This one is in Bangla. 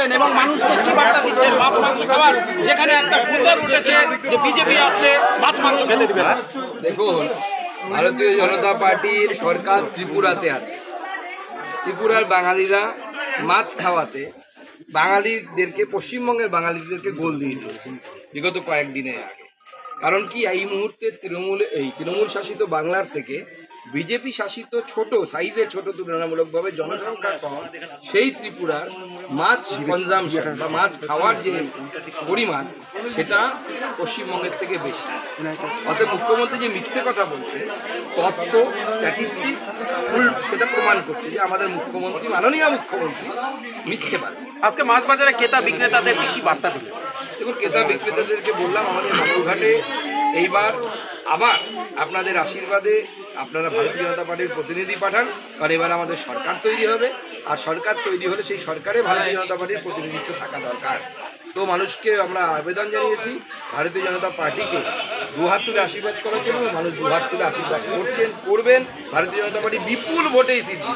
করবেন এবং মানুষকে কি বার্তা দিচ্ছেন মাছ মাংস খাবার, যেখানে একটা প্রচার উঠেছে যে বিজেপি আসলে মাছ মাংস খেতে দিবে না। দেখুন, ভারতীয় জনতা পার্টির সরকার ত্রিপুরাতে আছে। ত্রিপুরার বাঙালিরা মাছ খাওয়াতে বাঙালিদেরকে, পশ্চিমবঙ্গের বাঙালিদেরকে গোল দিয়ে দিয়েছে বিগত কয়েকদিনের আগে। কারণ কি, এই মুহূর্তে তৃণমূল শাসিত বাংলার থেকে বিজেপি শাসিত ছোট সাইজে, ছোট তুলনামূলকভাবে জনসংখ্যা কম সেই ত্রিপুরার মাছ কনজামশন বা মাছ খাওয়ার যে পরিমাণ, সেটা পশ্চিমবঙ্গের থেকে বেশি। অতএব মুখ্যমন্ত্রী যে মিথ্যে কথা বলছে, তথ্য স্ট্যাটিস্টিক্স সেটা প্রমাণ করছে যে আমাদের মুখ্যমন্ত্রী, মাননীয় মুখ্যমন্ত্রী মিথ্যেবাদী। আজকে মাছ বাজারে ক্রেতা বিক্রেতাদের কি বার্তা দিবেন? দেখুন, ক্রেতা বিক্রেতাদেরকে বললাম আমাদের বাবুঘাটে এইবার আবার আপনাদের আশীর্বাদে আপনারা ভারতীয় জনতা পার্টির প্রতিনিধি পাঠান, কারণ এবার আমাদের সরকার তৈরি হবে। আর সরকার তৈরি হলে সেই সরকারে ভারতীয় জনতা পার্টির প্রতিনিধিত্ব থাকা দরকার। তো মানুষকে আমরা আবেদন জানিয়েছি ভারতীয় জনতা পার্টিকে দুহাত তুলে আশীর্বাদ করার জন্য। মানুষ দুহাত তুলে আশীর্বাদ করবেন। ভারতীয় জনতা পার্টি বিপুল ভোটেই সিদ্ধি।